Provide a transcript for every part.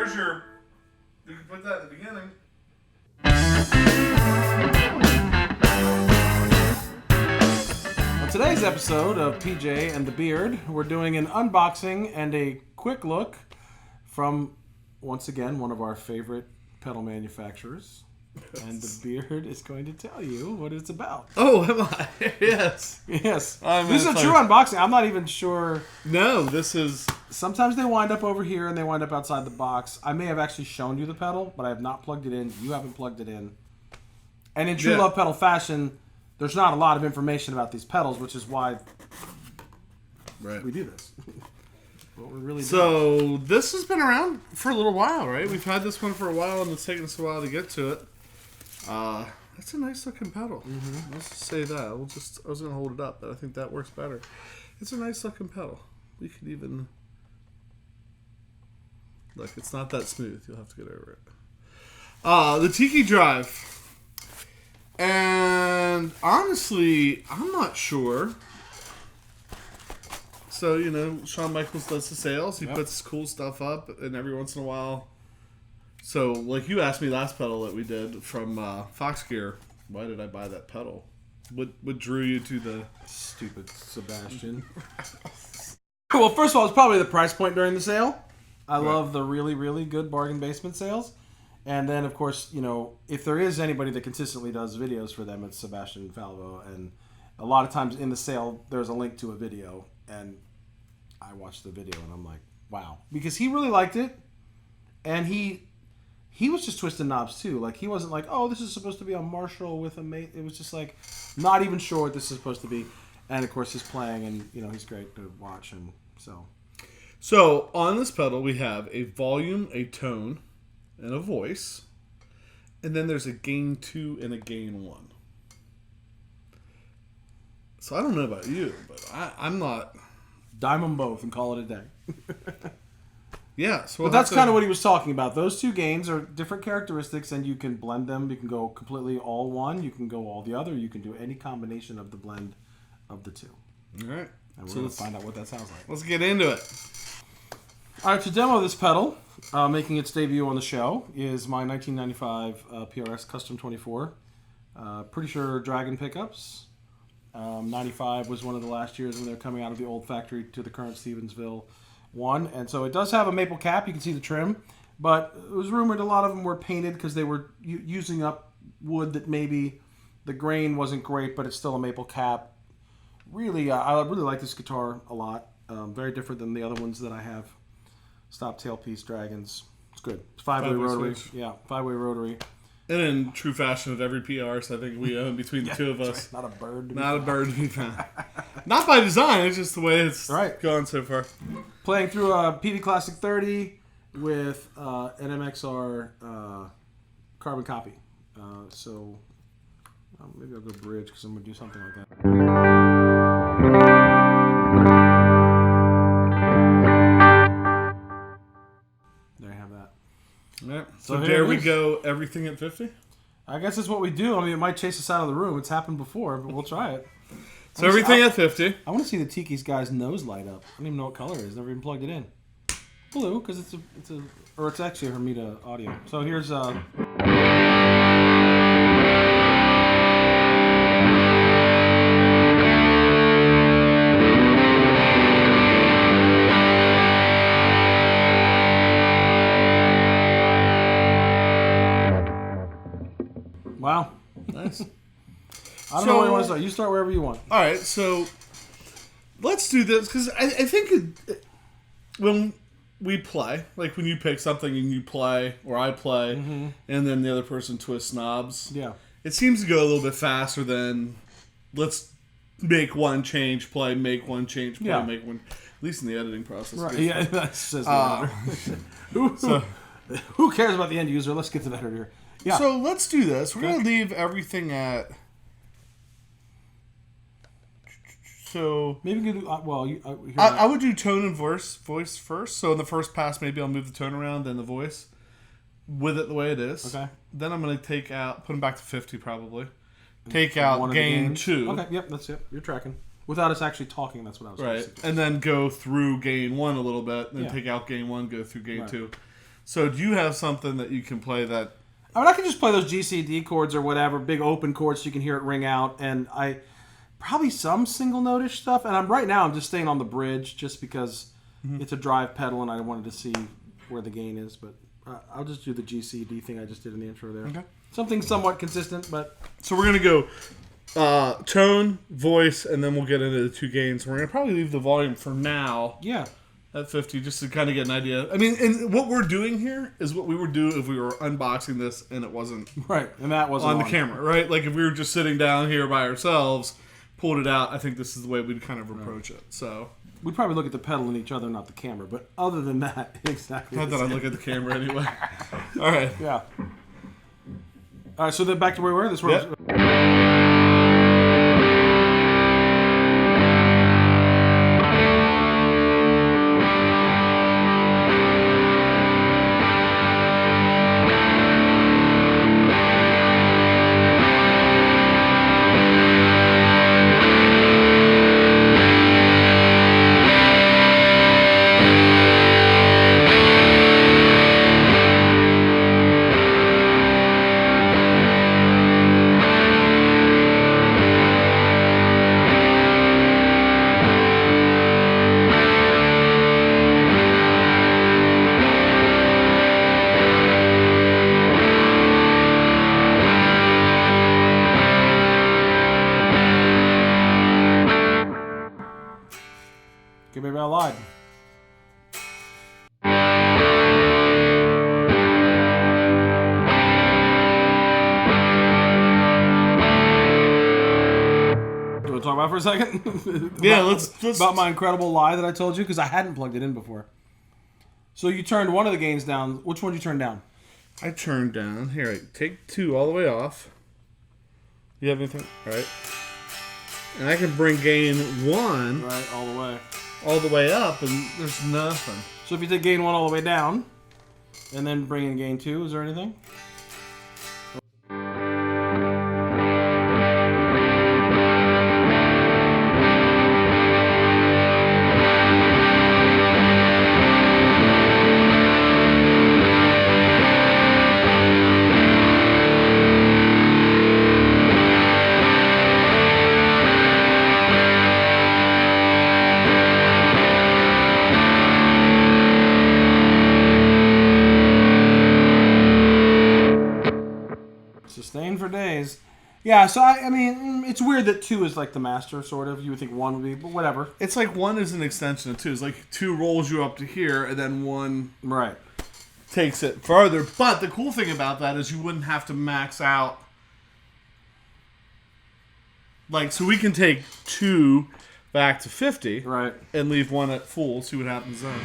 there's your... You can put that at the beginning. On today's episode of PJ and the Beard, we're doing an unboxing and a quick look from, once again, one of our favorite pedal manufacturers. And the Beard is going to tell you what it's about. Oh, am I? Yes. Yes. This is a true unboxing. I'm not even sure. No, this is... Sometimes they wind up over here and they wind up outside the box. I may have actually shown you the pedal, but I have not plugged it in. You haven't plugged it in. And in true Lovepedal fashion, there's not a lot of information about these pedals, which is why we do this. What we're really doing. This has been around for a little while, right? We've had this one for a while, and it's taken us a while to get to it. It's a nice looking pedal. Mm-hmm. Let's just say that. I was gonna hold it up, but I think that works better. It's a nice looking pedal. We could even look. It's not that smooth. You'll have to get over it. The Tiki Drive, and honestly, I'm not sure. So, you know, Shawn Michaels does the sales. He puts cool stuff up, and every once in a while. So, like you asked me last pedal that we did from Fox Gear, why did I buy that pedal? What drew you to the... Stupid Sebastian. Well, first of all, it's probably the price point during the sale. I love the really, really good bargain basement sales. And then, of course, you know, if there is anybody that consistently does videos for them, it's Sebastian Falvo. And a lot of times in the sale, there's a link to a video. And I watched the video and I'm like, wow. Because he really liked it. And he was just twisting knobs too. Like, he wasn't like, oh, this is supposed to be a Marshall with a mate. It was just like, not even sure what this is supposed to be. And of course, he's playing and, you know, he's great to watch. And so on this pedal, we have a volume, a tone, and a voice. And then there's a gain 2 and a gain 1. So I don't know about you, but I'm not... Dime them both and call it a day. Yeah. So but that's kind of what he was talking about. Those two gains are different characteristics, and you can blend them. You can go completely all one. You can go all the other. You can do any combination of the blend of the two. All right. And we're going to find out what that sounds like. Let's get into it. All right, to demo this pedal, making its debut on the show, is my 1995 PRS Custom 24. Pretty sure Dragon pickups. 95 was one of the last years when they were coming out of the old factory to the current Stevensville one. And so it does have a maple cap. You can see the trim. But it was rumored a lot of them were painted because they were using up wood that maybe the grain wasn't great, but it's still a maple cap. Really, I really like this guitar a lot. Very different than the other ones that I have. Stop tailpiece Dragons. It's good. It's five-way rotary. Switch. Yeah, five-way rotary. And in true fashion of every PRs, I think we own between the two of us. Right. Not a bird. Not a bird to be found. Not by design. It's just the way it's gone so far. Playing through a PV Classic 30 with an MXR carbon copy. So maybe I'll go bridge because I'm going to do something like that. There you have that. Yeah. So there we go. Everything at 50? I guess that's what we do. I mean, it might chase us out of the room. It's happened before, but we'll try it. So everything at 50. I want to see the Tiki's guy's nose light up. I don't even know what color it is. Never even plugged it in. Blue, because it's actually a Hermida Audio. So here's wow. Nice. I don't know where you want to start. You start wherever you want. All right, so let's do this because I think when we play, like when you pick something and you play or I play, and then the other person twists knobs, it seems to go a little bit faster than let's make one change, play, make one change, play, make one. At least in the editing process. Right. Yeah, that says who cares about the end user? Let's get to the editor. Yeah. So let's do this. We're going to leave everything at... So maybe we can do... I would do tone and voice first. So in the first pass, maybe I'll move the tone around, then the voice. With it the way it is. Okay. Then I'm going to take out... Put them back to 50 probably. Take out gain 2. Okay, yep, that's it. You're tracking. Without us actually talking, that's what I was right. And then go through gain 1 a little bit. Then take out gain 1, go through gain 2. So do you have something that you can play that... I mean, I can just play those GCD chords or whatever, big open chords so you can hear it ring out, and probably some single notish stuff. And right now I'm just staying on the bridge just because it's a drive pedal and I wanted to see where the gain is. But I'll just do the GCD thing I just did in the intro there. Okay. Something somewhat consistent, but... So we're going to go tone, voice, and then we'll get into the two gains. We're going to probably leave the volume for now. Yeah. At 50, just to kind of get an idea. I mean, and what we're doing here is what we would do if we were unboxing this and it wasn't right, and that wasn't on the camera, right? Like if we were just sitting down here by ourselves, pulled it out. I think this is the way we'd kind of approach it. So we'd probably look at the pedal and each other, not the camera. But other than that, exactly. I thought I'd look at the camera anyway. All right. Yeah. All right. So then back to where we were. This was. Okay, maybe I lied. Do you want to talk about it for a second? Yeah, let's about my incredible lie that I told you because I hadn't plugged it in before. So you turned one of the gains down. Which one did you turn down? I turned down. Here, take 2 all the way off. You have anything? All right. And I can bring gain 1 right all the way up, and there's nothing. So if you take gain 1 all the way down, and then bring in gain 2, is there anything? Sustained for days. Yeah, so I mean, it's weird that 2 is like the master, sort of. You would think 1 would be, but whatever. It's like 1 is an extension of 2. It's like 2 rolls you up to here, and then 1 right takes it further. But the cool thing about that is you wouldn't have to max out. Like, so we can take 2 back to 50, right, and leave 1 at full. See what happens then.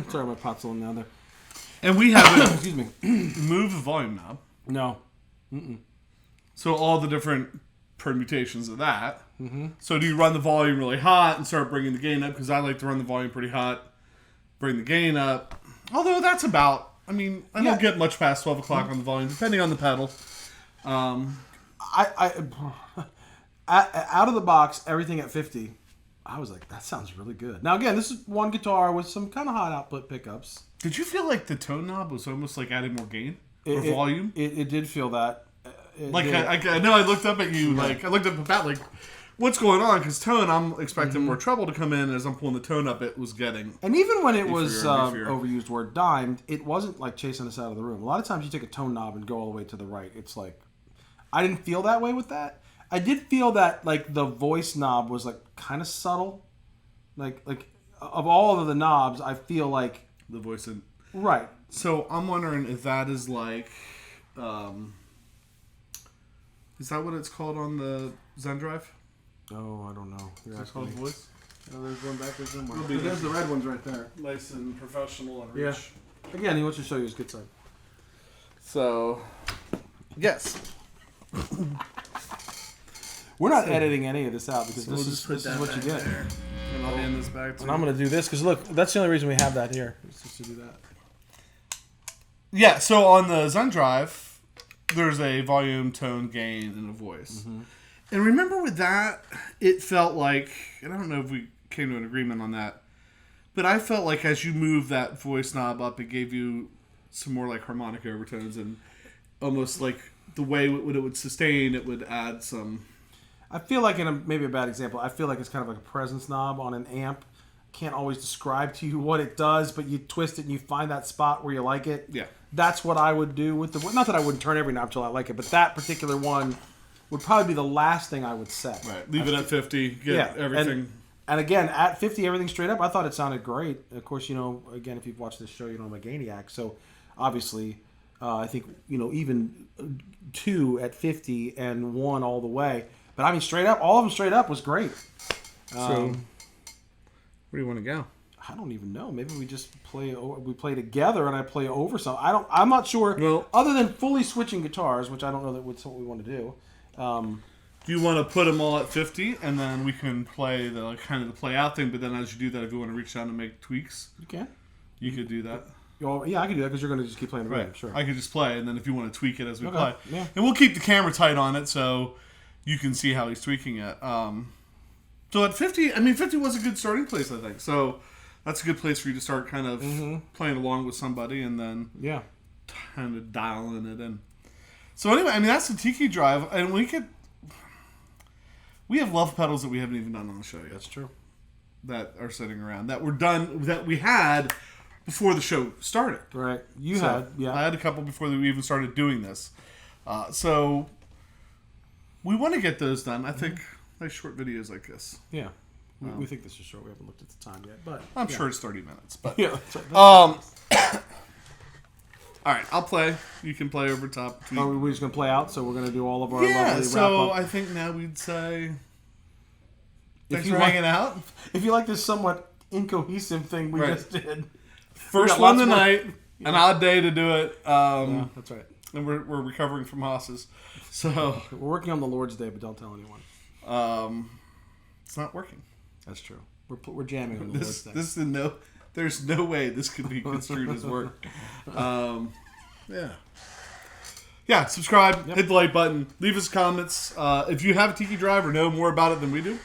Sorry, my pot's a little down there. And we haven't excuse me, moved the volume knob. No. So all the different permutations of that. Mm-hmm. So do you run the volume really hot and start bringing the gain up? Because I like to run the volume pretty hot, bring the gain up. Although that's about, I mean, I don't get much past 12 o'clock on the volume, depending on the pedal. Out of the box, everything at 50, I was like, that sounds really good. Now, again, this is one guitar with some kind of hot output pickups. Did you feel like the tone knob was almost like adding more gain or volume? It did feel that. I know I looked up at you, like, I looked up about, like, what's going on, because tone, I'm expecting more treble to come in. As I'm pulling the tone up, it was getting... And even when it was overused word dimed, it wasn't like chasing us out of the room. A lot of times you take a tone knob and go all the way to the right. It's like... I didn't feel that way with that. I did feel that like the voice knob was like kind of subtle. Like of all of the knobs, I feel like... The voice... Right. So I'm wondering if that is like... is that what it's called on the Zen Drive? Oh, I don't know. Is it called voice? Oh, there's one back there somewhere. It'll be There's the red ones right there. Nice and professional and rich. Yeah. Again, he wants to show you his good side. So, yes. We're not editing any of this out because this is what you get. There. And I'll hand this back to And I'm going to do this because look, that's the only reason we have that here. It's just to do that. Yeah, so on the Zen Drive, there's a volume, tone, gain, and a voice. Mm-hmm. And remember with that, it felt like, and I don't know if we came to an agreement on that, but I felt like as you move that voice knob up, it gave you some more like harmonic overtones and almost like the way it would sustain, it would add some... I feel like, maybe a bad example, I feel like it's kind of like a presence knob on an amp. Can't always describe to you what it does, but you twist it and you find that spot where you like it. Yeah. That's what I would do with the... Not that I wouldn't turn every knob till I like it, but that particular one would probably be the last thing I would set. Right. Leave it at 50, get everything... And again, at 50, everything straight up, I thought it sounded great. Of course, again, if you've watched this show, you know I'm a Gainiac, so obviously... I think, even 2 at 50 and 1 all the way. But I mean, straight up, all of them straight up was great. So, where do you want to go? I don't even know. Maybe we just play together and I play over some. I'm not sure. Well, other than fully switching guitars, which I don't know that's what we want to do. Do you want to put them all at 50 and then we can play the kind of the play out thing? But then as you do that, if you want to reach down and make tweaks, you can. You could do that. Well, yeah, I can do that because you're going to just keep playing the right. game. Sure. I could just play, and then if you want to tweak it as we play, yeah. And we'll keep the camera tight on it so you can see how he's tweaking it. So at 50, 50 was a good starting place, I think. So that's a good place for you to start kind of playing along with somebody, and then kind of dialing it in. So anyway, that's the Tiki Drive, and we have love pedals that we haven't even done on the show yet. That's true. That are sitting around that were done that we had before the show started. Right. I had a couple before we even started doing this. So we want to get those done. I think nice short videos like this. Yeah. We think this is short. We haven't looked at the time yet, but I'm sure it's 30 minutes. But yeah. All right, I'll play. You can play over top. We're just gonna play out. So we're gonna do all of our lovely wrap so up. I think now we'd say thanks for hanging out. If you like this somewhat incohesive thing we just did. First one tonight, an odd day to do it. That's right. And we're recovering from hosses. So we're working on the Lord's Day, but don't tell anyone. It's not working. That's true. We're jamming on the Lord's Day. There's no way this could be construed as work. Yeah, subscribe, hit the like button, leave us comments. If you have a Tiki Drive or know more about it than we do,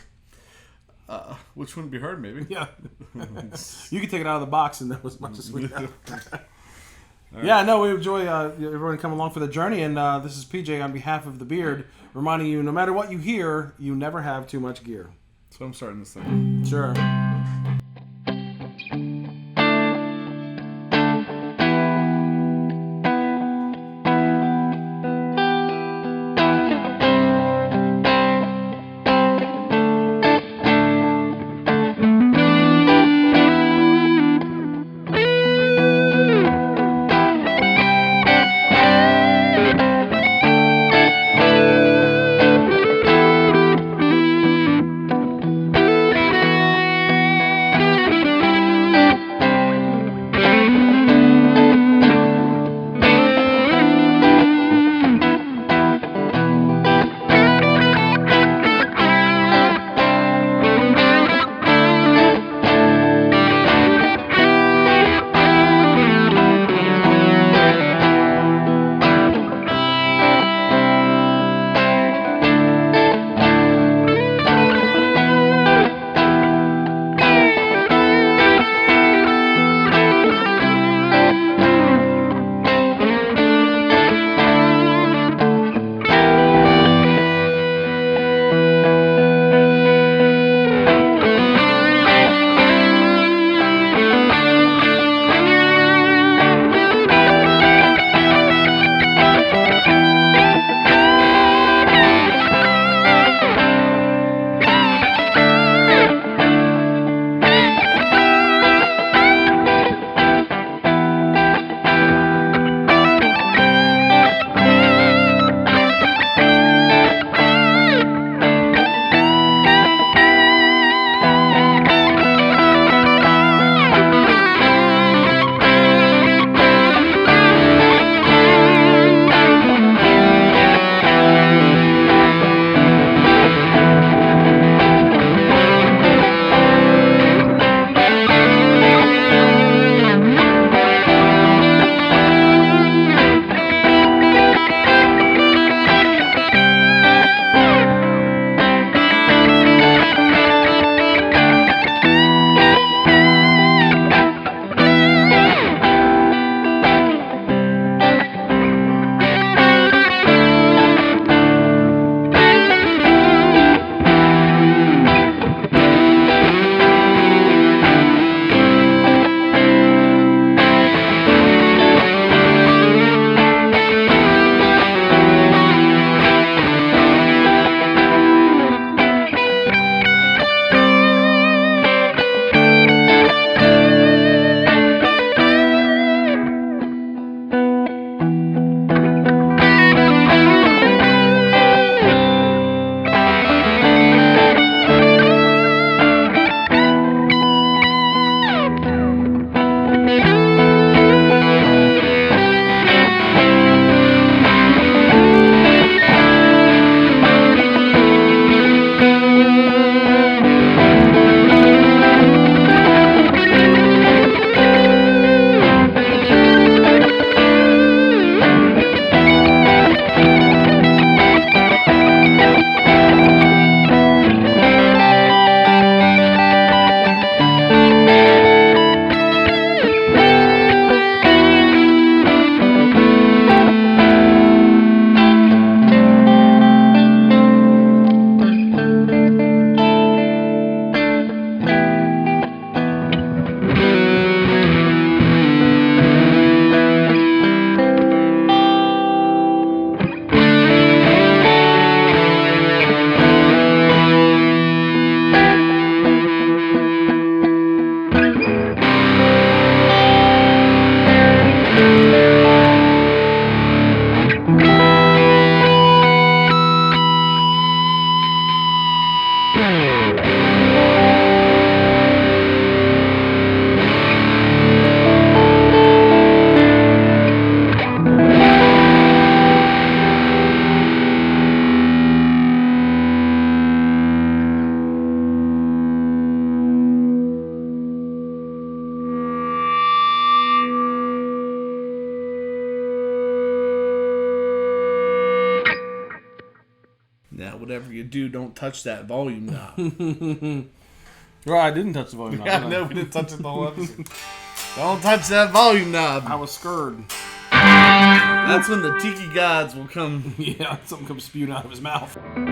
which wouldn't be hard, maybe. Yeah. You can take it out of the box and know as much as we know. Yeah, no, we enjoy everyone coming along for the journey. And this is PJ on behalf of The Beard, reminding you, no matter what you hear, you never have too much gear. So I'm starting this thing. Sure. Yeah, whatever you do, don't touch that volume knob. Well, I didn't touch the volume knob. Yeah, no, we didn't touch it the whole episode. Don't touch that volume knob. I was scared. That's when the tiki gods will come. Yeah, something comes spewing out of his mouth.